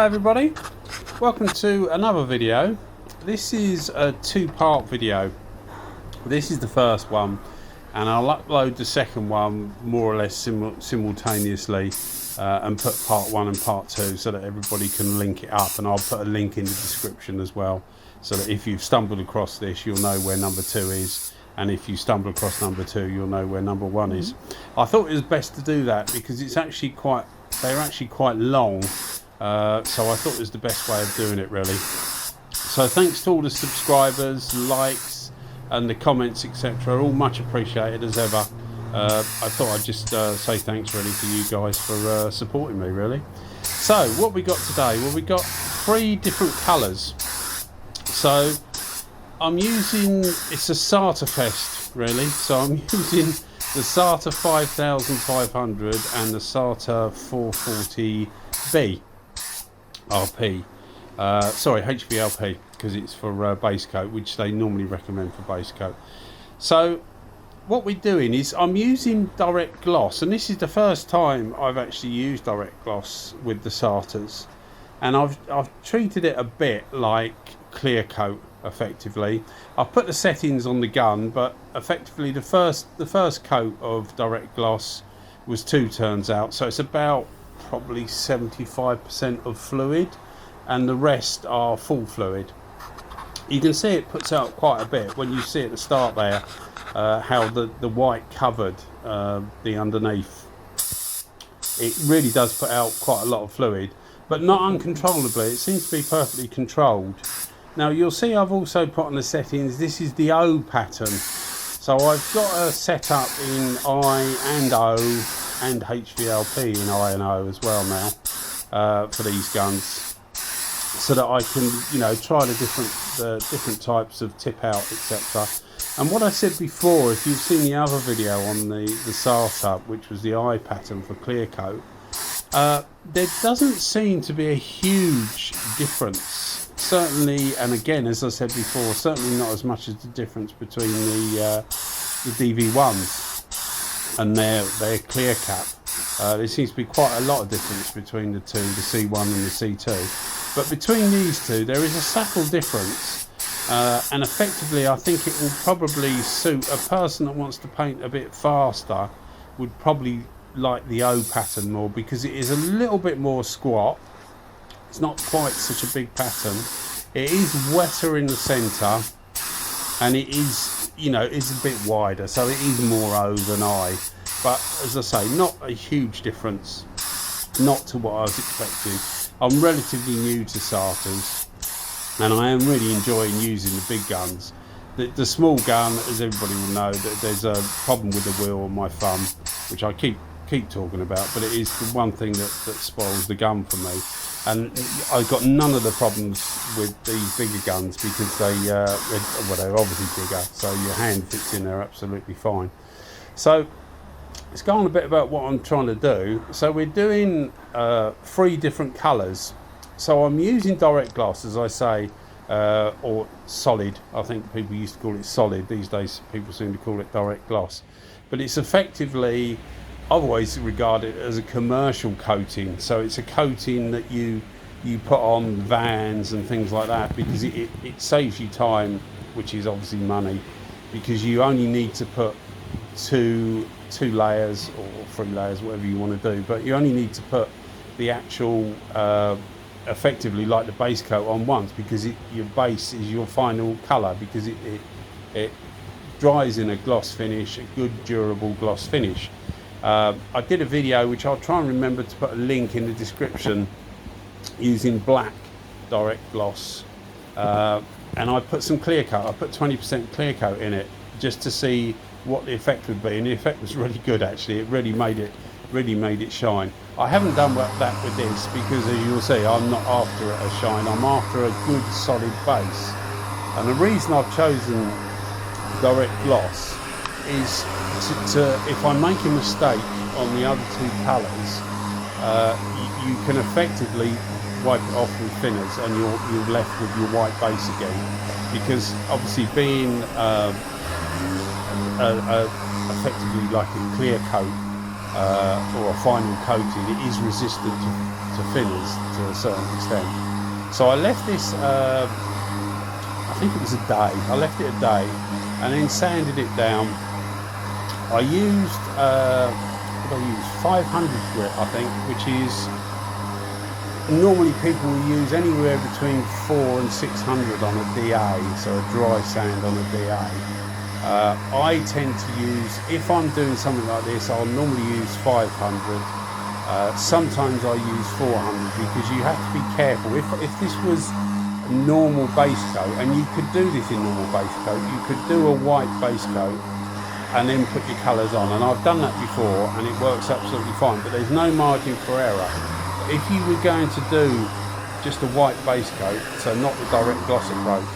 Hi everybody, welcome to another video. This is a two-part video. This is the first one and I'll upload the second one more or less simultaneously and put part one and part two so that everybody can link it up, and I'll put a link in the description as well so that if you've stumbled across this you'll know where number two is, and if you stumble across number two you'll know where number one is. I thought it was best to do that because it's actually they're actually quite long. So I thought it was the best way of doing it, really. So thanks to all the subscribers, likes and the comments, etc. All much appreciated as ever. I thought I'd just say thanks really to you guys for supporting me, really. So what we got today? Well, we got 3 different colours. So I'm using, it's a Sata fest really, so I'm using the Sata 5500 and the Sata 440B RP, sorry, HVLP, because it's for base coat, which they normally recommend for base coat. So what we're doing is I'm using direct gloss, and this is the first time I've actually used direct gloss with the Satas, and I've treated it a bit like clear coat effectively. I've put the settings on the gun, but effectively the first coat of direct gloss was 2 turns out, so it's about probably 75% of fluid and the rest are full fluid. You can see it puts out quite a bit when you see at the start there how the white covered the underneath. It really does put out quite a lot of fluid, but not uncontrollably. It seems to be perfectly controlled. Now you'll see I've also put on the settings, this is the O pattern, so I've got a set up in I and O and HVLP in I and O as well now for these guns, so that I can, you know, try the different types of tip out, etc. And what I said before, if you've seen the other video on the Sata, which was the I pattern for clear coat, there doesn't seem to be a huge difference. Certainly, and again, as I said before, certainly not as much as the difference between the DV1s and their clear cap. There seems to be quite a lot of difference between the two, the C1 and the C2. But between these two, there is a subtle difference, and effectively, I think it will probably suit a person that wants to paint a bit faster. Would probably like the O pattern more because it is a little bit more squat. It's not quite such a big pattern. It is wetter in the centre, and it is, you know, it's a bit wider, so it is more O than I. But as I say, not a huge difference, not to what I was expecting. I'm relatively new to Satas, and I am really enjoying using the big guns. The small gun, as everybody will know, that there's a problem with the wheel on my thumb, which I keep talking about, but it is the one thing that spoils the gun for me. And I've got none of the problems with these bigger guns because they're obviously bigger, so your hand fits in there absolutely fine. So let's go on a bit about what I'm trying to do. So we're doing 3 different colours. So I'm using direct gloss, as I say, or solid. I think people used to call it solid. These days people seem to call it direct gloss. But it's effectively, I've always regarded it as a commercial coating. So it's a coating that you put on vans and things like that because it saves you time, which is obviously money, because you only need to put two layers or 3 layers, whatever you want to do, but you only need to put the actual effectively like the base coat on once, because your base is your final colour, because it dries in a gloss finish, a good durable gloss finish. I did a video which I'll try and remember to put a link in the description using black direct gloss, and I put some clear coat. I put 20% clear coat in it just to see what the effect would be, and the effect was really good actually. It really made it shine. I haven't done that with this because, as you'll see, I'm not after a shine, I'm after a good solid base. And the reason I've chosen direct gloss is to if I make a mistake on the other 2 colours, you can effectively wipe it off with thinners and you're left with your white base again, because obviously being effectively like a clear coat or a final coating, it is resistant to thinners to a certain extent. So I left this, I think it was a day. I left it a day and then sanded it down. I used, what did I use? 500 grit, I think, which is, normally people will use anywhere between 400 and 600 on a DA, so a dry sand on a DA. I tend to use, if I'm doing something like this, I'll normally use 500. Sometimes I use 400 because you have to be careful. If this was a normal base coat, and you could do this in normal base coat, you could do a white base coat and then put your colours on, and I've done that before and it works absolutely fine, but there's no margin for error. If you were going to do just a white base coat, so not the direct gloss approach,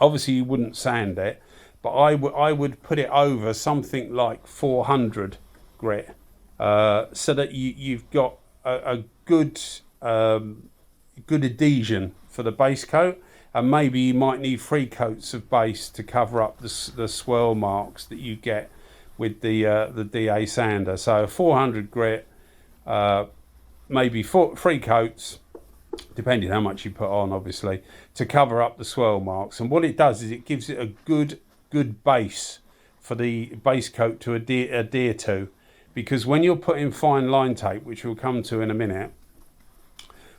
obviously you wouldn't sand it, but I would put it over something like 400 grit, so that you've got a good good adhesion for the base coat, and maybe you might need 3 coats of base to cover up the swirl marks that you get with the DA sander. So 400 grit, maybe 3 coats, depending how much you put on, obviously, to cover up the swirl marks. And what it does is it gives it a good base for the base coat to adhere to, because when you're putting fine line tape, which we'll come to in a minute,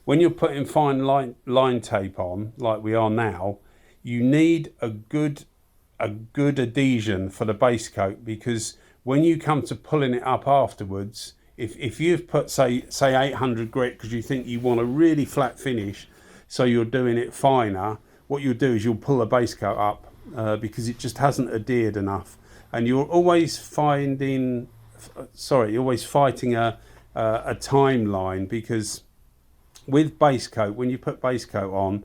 when you're putting fine line tape on, like we are now, you need a good adhesion for the base coat, because when you come to pulling it up afterwards, if you've put say 800 grit because you think you want a really flat finish, so you're doing it finer, what you'll do is you'll pull the base coat up because it just hasn't adhered enough, and you're always fighting a timeline, because with base coat, when you put base coat on,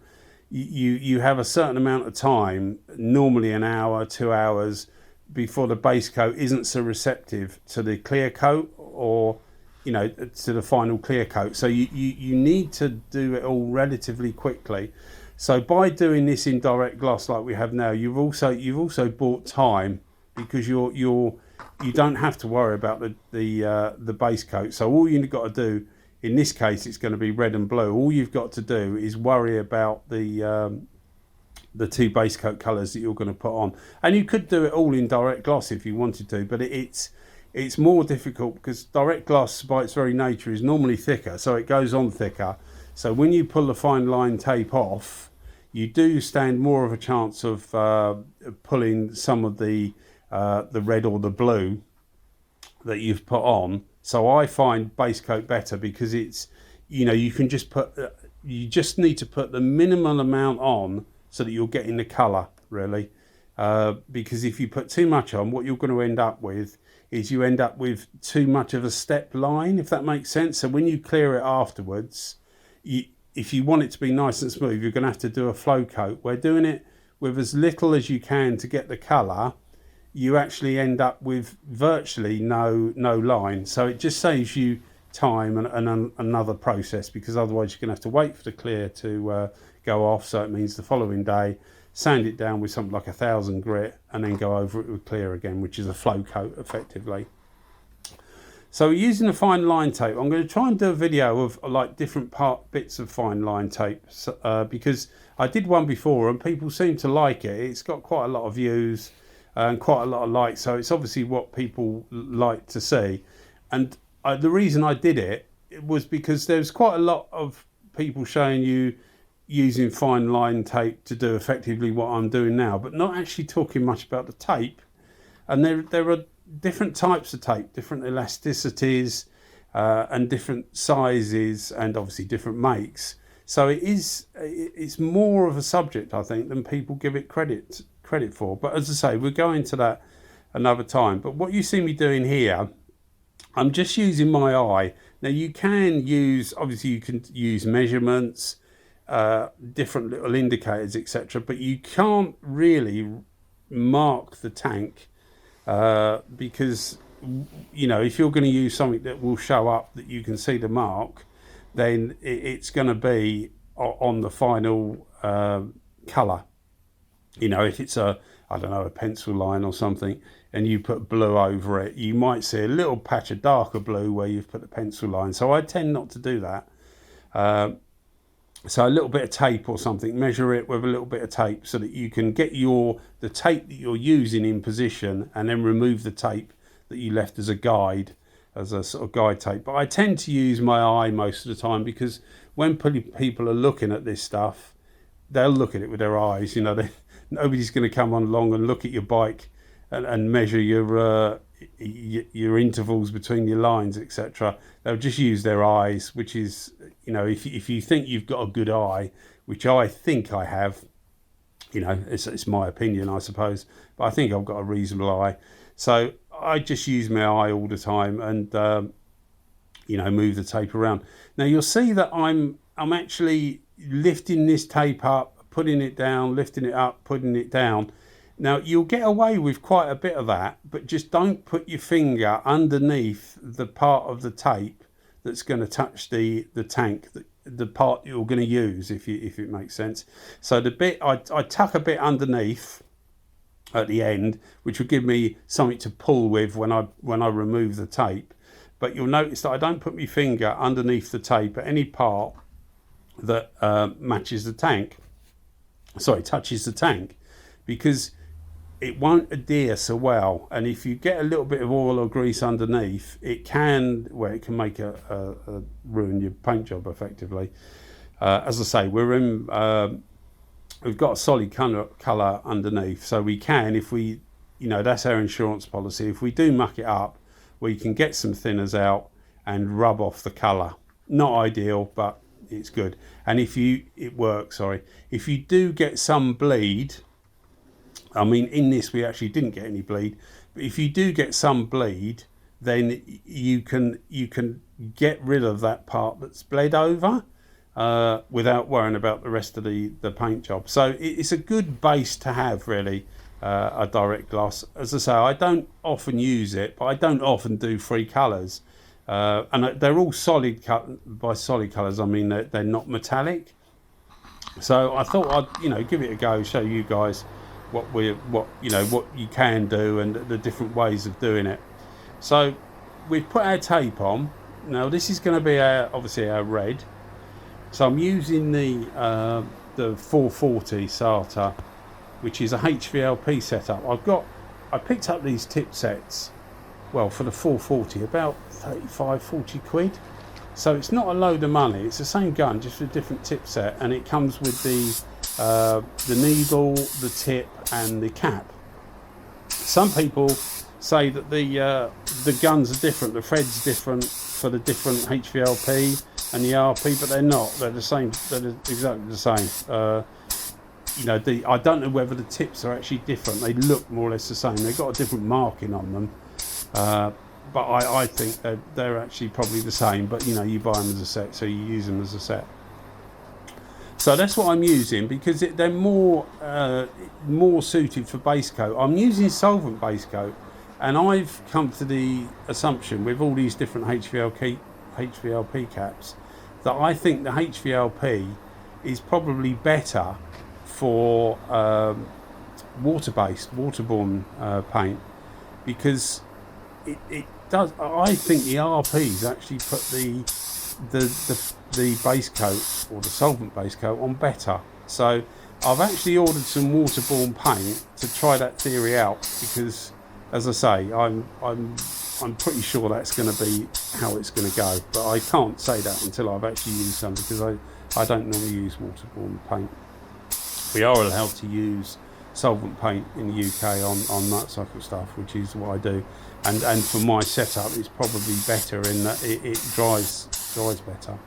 you have a certain amount of time, normally an hour, 2 hours, before the base coat isn't so receptive to the clear coat, or to the final clear coat. So you need to do it all relatively quickly. So by doing this in direct gloss like we have now, you've also bought time, because you don't have to worry about the base coat. So all you've got to do, in this case it's going to be red and blue, all you've got to do is worry about the 2 base coat colours that you're going to put on. And you could do it all in direct gloss if you wanted to, but it's more difficult because direct gloss by its very nature is normally thicker, so it goes on thicker. So when you pull the fine line tape off, you do stand more of a chance of pulling some of the red or the blue that you've put on. So I find base coat better because it's, you can just you just need to put the minimal amount on so that you're getting the colour, really. Because if you put too much on, what you're going to end up with is you end up with too much of a step line, if that makes sense. So when you clear it afterwards, if you want it to be nice and smooth, you're going to have to do a flow coat. We're doing it with as little as you can to get the colour. You actually end up with virtually no line. So it just saves you time and another process, because otherwise you're going to have to wait for the clear to go off. So it means the following day, sand it down with something like 1000 grit and then go over it with clear again, which is a flow coat effectively. So using the fine line tape, I'm going to try and do a video of like different bits of fine line tape, because I did one before and people seem to like it. It's got quite a lot of views and quite a lot of likes, so it's obviously what people like to see. And the reason I did it was because there's quite a lot of people showing you using fine line tape to do effectively what I'm doing now, but not actually talking much about the tape. And there are different types of tape, different elasticities and different sizes, and obviously different makes. So it's more of a subject, I think, than people give it credit for. But as I say, we'll go into that another time. But what you see me doing here, I'm just using my eye. Now you can use, obviously you can use measurements, different little indicators, etc., but you can't really mark the tank, because if you're going to use something that will show up that you can see the mark, then it's going to be on the final colour. If it's a pencil line or something, and you put blue over it, you might see a little patch of darker blue where you've put the pencil line. So I tend not to do that. So a little bit of tape or something, measure it with a little bit of tape so that you can get the tape that you're using in position, and then remove the tape that you left as a guide, as a sort of guide tape. But I tend to use my eye most of the time, because when people are looking at this stuff, they'll look at it with their eyes. You know, nobody's going to come on along and look at your bike and measure your intervals between your lines, etc. They'll just use their eyes, which is, you know, if you think you've got a good eye, which I think I have, you know, it's my opinion, I suppose, but I think I've got a reasonable eye. So I just use my eye all the time, and you know, move the tape around. Now you'll see that I'm actually lifting this tape up, putting it down, lifting it up, putting it down. Now you'll get away with quite a bit of that, but just don't put your finger underneath the part of the tape that's going to touch the tank, the part you're going to use, if it makes sense. So the bit I tuck a bit underneath at the end, which will give me something to pull with when I remove the tape. But you'll notice that I don't put my finger underneath the tape at any part that touches the tank, because it won't adhere so well. And if you get a little bit of oil or grease underneath, it can make a ruin your paint job effectively. As I say, we've got a solid colour underneath, so we can, if we, you know, that's our insurance policy. If we do muck it up, we can get some thinners out and rub off the colour. Not ideal, but it's good. And if you do get some bleed, I mean, in this we actually didn't get any bleed, but if you do get some bleed, then you can get rid of that part that's bled over without worrying about the rest of the paint job. So it's a good base to have, really, a direct gloss. As I say, I don't often use it, but I don't often do 3 colours, and they're all solid. By solid colours, I mean they're not metallic. So I thought I'd, you know, give it a go, show you guys what you can do and the different ways of doing it. So we've put our tape on. Now this is going to be obviously our red. So I'm using the 440 Sata, which is a HVLP setup. I picked up these tip sets, well, for the 440, about 35-40 quid. So it's not a load of money. It's the same gun, just a different tip set, and it comes with the needle, the tip, and the cap. Some people say that the guns are different, the thread's different for the different HVLP and the RP, but they're not. They're the same. They're exactly the same. You know, I don't know whether the tips are actually different. They look more or less the same. They've got a different marking on them, but I think they're actually probably the same. But you know, you buy them as a set, so you use them as a set. So that's what I'm using, because they're more suited for base coat. I'm using solvent base coat, and I've come to the assumption with all these different HVLP caps that I think the HVLP is probably better for waterborne paint, because it does. I think the RPs actually put the base coat, or the solvent base coat, on better. So I've actually ordered some waterborne paint to try that theory out, because, as I say, I'm pretty sure that's going to be how it's going to go, but I can't say that until I've actually used some, because I don't normally use waterborne paint. We are allowed to use solvent paint in the UK on motorcycle stuff, which is what I do, and for my setup it's probably better in that it dries better.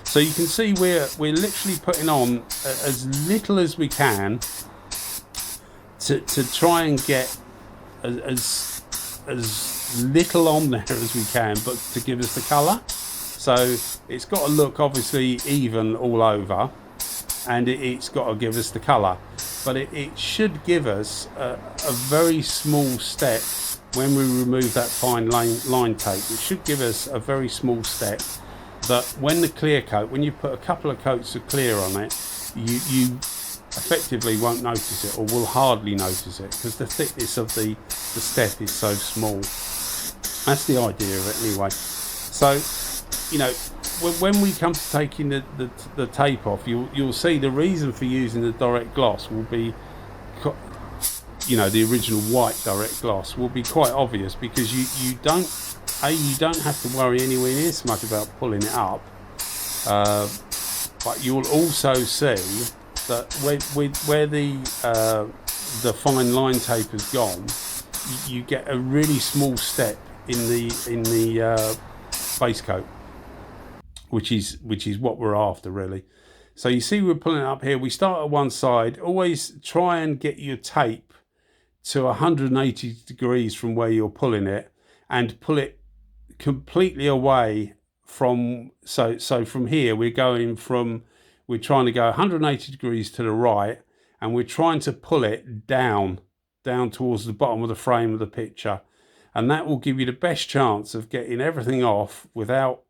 So you can see we're literally putting on as little as we can to try and get as little on there as we can, but to give us the colour. So it's got to look obviously even all over, and it's got to give us the colour, but it should give us a very small step when we remove that fine line tape. It should give us a very small step that when you put a couple of coats of clear on it, you effectively won't notice it, or will hardly notice it, because the thickness of the step is so small. That's the idea of it anyway. So, you know, when we come to taking the tape off, you'll see the reason for using the direct gloss will be, you know, the original white direct gloss will be quite obvious, because you don't have to worry anywhere near so much about pulling it up, but you'll also see that where the fine line tape has gone, you get a really small step in the base coat, which is what we're after, really. So you see we're pulling it up here. We start at one side. Always try and get your tape to 180 degrees from where you're pulling it, and pull it completely away from, so from here we're trying to go 180 degrees to the right, and we're trying to pull it down towards the bottom of the frame of the picture, and that will give you the best chance of getting everything off without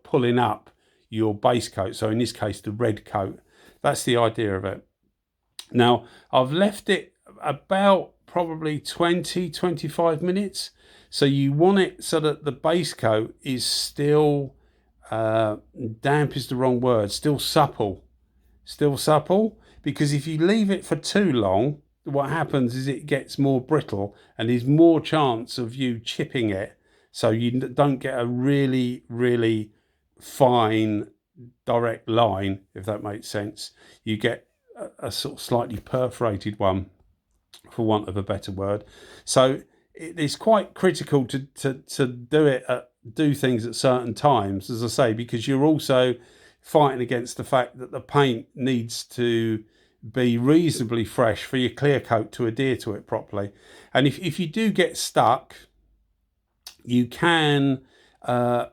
pulling up your base coat. So in this case, the red coat. That's the idea of it. Now, I've left it about probably 20-25 minutes. So you want it so that the base coat is still, damp is the wrong word, still supple, because if you leave it for too long, what happens is it gets more brittle, and there's more chance of you chipping it, so you don't get a really, really fine direct line, if that makes sense. You get a sort of slightly perforated one, for want of a better word. So it's quite critical to do things at certain times, as I say, because you're also fighting against the fact that the paint needs to be reasonably fresh for your clear coat to adhere to it properly. And if you do get stuck, you can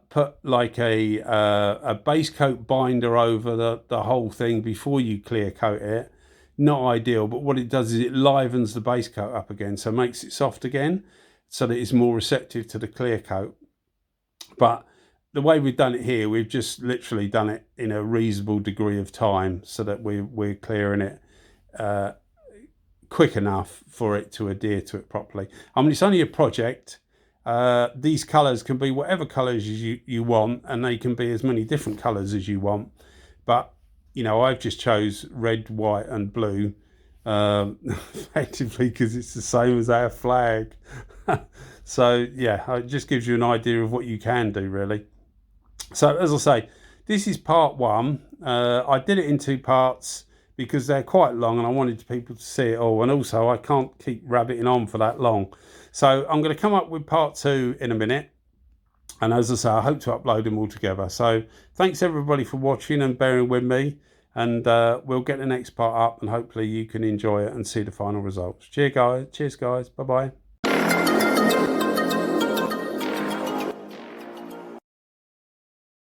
put like a base coat binder over the whole thing before you clear coat it. Not ideal, but what it does is it livens the base coat up again, so it makes it soft again, so that it's more receptive to the clear coat. But the way we've done it here, we've just literally done it in a reasonable degree of time, so that we're clearing it quick enough for it to adhere to it properly. I mean, it's only a project. These colours can be whatever colours you want, and they can be as many different colours as you want. But, you know, I've just chose red, white and blue, effectively because it's the same as our flag. So, yeah, it just gives you an idea of what you can do, really. So, as I say, this is part one. I did it in two parts because they're quite long, and I wanted people to see it all. And also, I can't keep rabbiting on for that long. So I'm going to come up with part two in a minute. And as I say, I hope to upload them all together. So thanks everybody for watching and bearing with me. And we'll get the next part up, and hopefully you can enjoy it and see the final results. Cheers guys. Bye-bye.